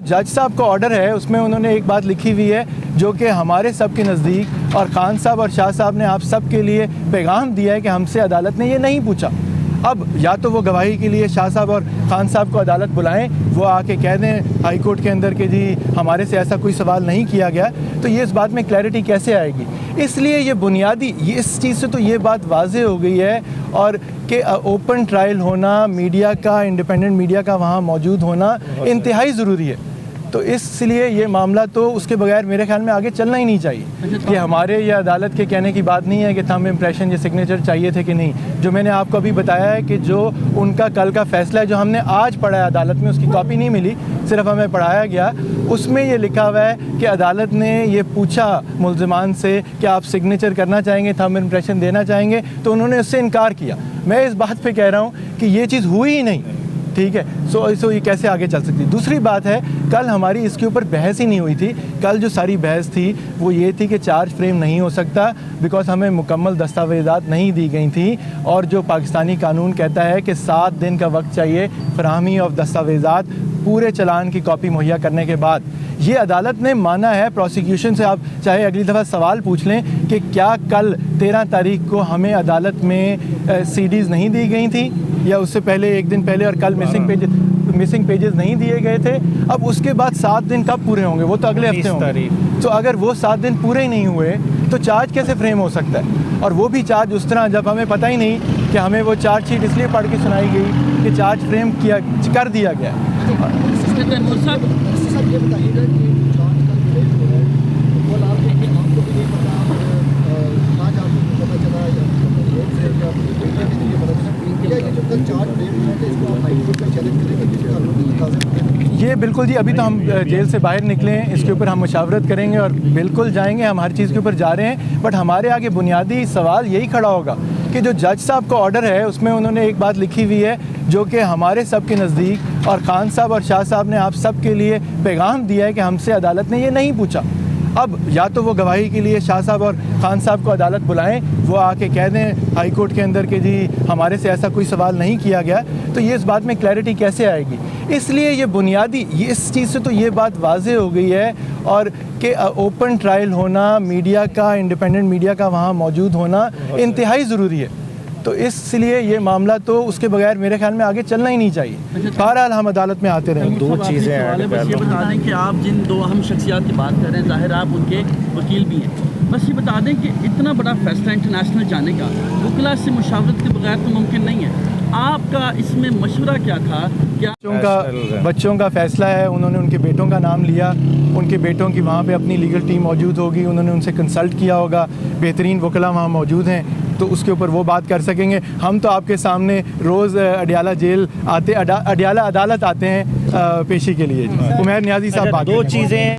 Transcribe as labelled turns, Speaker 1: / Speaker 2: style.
Speaker 1: जज साहब का ऑर्डर है, उसमें उन्होंने एक बात लिखी हुई है जो कि हमारे सब के नज़दीक, और खान साहब और शाह साहब ने आप सब के लिए पैगाम दिया है कि हमसे अदालत ने ये नहीं पूछा। अब या तो वो गवाही के लिए शाह साहब और खान साहब को अदालत बुलाएं, वो आके कह दें हाई कोर्ट के अंदर कि जी हमारे से ऐसा कोई सवाल नहीं किया गया, तो ये इस बात में क्लैरिटी कैसे आएगी। इसलिए ये बुनियादी इस चीज़ से तो ये बात वाज़ेह हो गई है, और कि ओपन ट्रायल होना, मीडिया का, इंडिपेंडेंट मीडिया का वहाँ मौजूद होना इंतहाई ज़रूरी है। तो इसलिए ये मामला तो उसके बगैर मेरे ख्याल में आगे चलना ही नहीं चाहिए। कि हमारे या अदालत के कहने की बात नहीं है कि थंब इम्प्रेशन या सिग्नेचर चाहिए थे कि नहीं। जो मैंने आपको अभी बताया है कि जो उनका कल का फैसला है, जो हमने आज पढ़ा है अदालत में, उसकी कॉपी नहीं मिली, सिर्फ हमें पढ़ाया गया, उसमें ये लिखा हुआ है कि अदालत ने ये पूछा मुल्ज़िमान से कि आप सिग्नेचर करना चाहेंगे, थंब इम्प्रेशन देना चाहेंगे, तो उन्होंने उससे इनकार किया। मैं इस बात पे कह रहा हूँ कि ये चीज़ हुई ही नहीं, ठीक है। सो ये कैसे आगे चल सकती है। दूसरी बात है, कल हमारी इसके ऊपर बहस ही नहीं हुई थी। कल जो सारी बहस थी वो ये थी कि चार्ज फ्रेम नहीं हो सकता बिकॉज हमें मुकम्मल दस्तावेज़ात नहीं दी गई थी, और जो पाकिस्तानी कानून कहता है कि 7 दिन का वक्त चाहिए फराहमी ऑफ दस्तावेज़ात पूरे चलान की कॉपी मुहैया करने के बाद। ये अदालत ने माना है प्रोसिक्यूशन से। आप चाहे अगली दफ़ा सवाल पूछ लें कि क्या कल 13 तारीख को हमें अदालत में CDs नहीं दी गई थी, या उससे पहले एक दिन पहले, और कल मिसिंग पेजेस नहीं दिए गए थे। अब उसके बाद 7 दिन कब पूरे होंगे, वो तो अगले हफ्ते होंगे। तो अगर वो 7 दिन पूरे ही नहीं हुए तो चार्ज कैसे फ्रेम हो सकता है, और वो भी चार्ज उस तरह जब हमें पता ही नहीं कि हमें वो चार्जशीट इसलिए पढ़ के सुनाई गई कि चार्ज फ्रेम कर दिया गया।
Speaker 2: ये बताइएगा कि चार्ज का फ्रेम जो है वो आपको भी नहीं पता, आज आपको पता चला या जो कल चार्ज फ्रेम है तो इसको आप हाई कोर्ट में चैलेंज करेंगे।
Speaker 1: ये बिल्कुल जी, अभी तो हम जेल से बाहर निकले हैं, इसके ऊपर हम मुशावरत करेंगे और बिल्कुल जाएंगे, हम हर चीज़ के ऊपर जा रहे हैं। बट हमारे आगे बुनियादी सवाल यही खड़ा होगा कि जो जज साहब का ऑर्डर है, उसमें उन्होंने एक बात लिखी हुई है जो कि हमारे सब के नज़दीक, और खान साहब और शाह साहब ने आप सब के लिए पैगाम दिया है कि हमसे अदालत ने ये नहीं पूछा। अब या तो वो गवाही के लिए शाह साहब और खान साहब को अदालत बुलाएं, वो आके कह दें हाई कोर्ट के अंदर कि जी हमारे से ऐसा कोई सवाल नहीं किया गया, तो ये इस बात में क्लैरिटी कैसे आएगी। इसलिए ये बुनियादी इस चीज़ से तो ये बात वाज़ेह हो गई है, और कि ओपन ट्रायल होना, मीडिया का, इंडिपेंडेंट मीडिया का वहाँ मौजूद होना इंतहाई ज़रूरी है। तो इसलिए ये मामला तो उसके बगैर मेरे ख्याल में आगे चलना ही नहीं चाहिए। बहरहाल हम अदालत में आते रहेंगे।
Speaker 3: दो चीज़ें हैं, बस ये बता दें कि आप जिन दो अहम शख्सियात की बात कर रहे हैं, ज़ाहिर आप उनके वकील भी हैं, बस ये बता दें कि इतना बड़ा फैसला इंटरनेशनल जाने का वकीला से मुशावरत के बगैर तो मुमकिन नहीं है। आपका इसमें मशवरा क्या था? क्या
Speaker 1: बच्चों का फैसला है, उन्होंने उनके बेटों का नाम लिया, उनके बेटों की वहाँ पे अपनी लीगल टीम मौजूद होगी, उन्होंने उनसे कंसल्ट किया होगा, बेहतरीन वकील वहाँ मौजूद हैं, तो उसके ऊपर वो बात कर सकेंगे। हम तो आपके सामने रोज़ अडियाला जेल आते, अडियाला अदालत आते हैं पेशी के लिए। उमैर नियाज़ी साहब,
Speaker 3: दो चीज़ें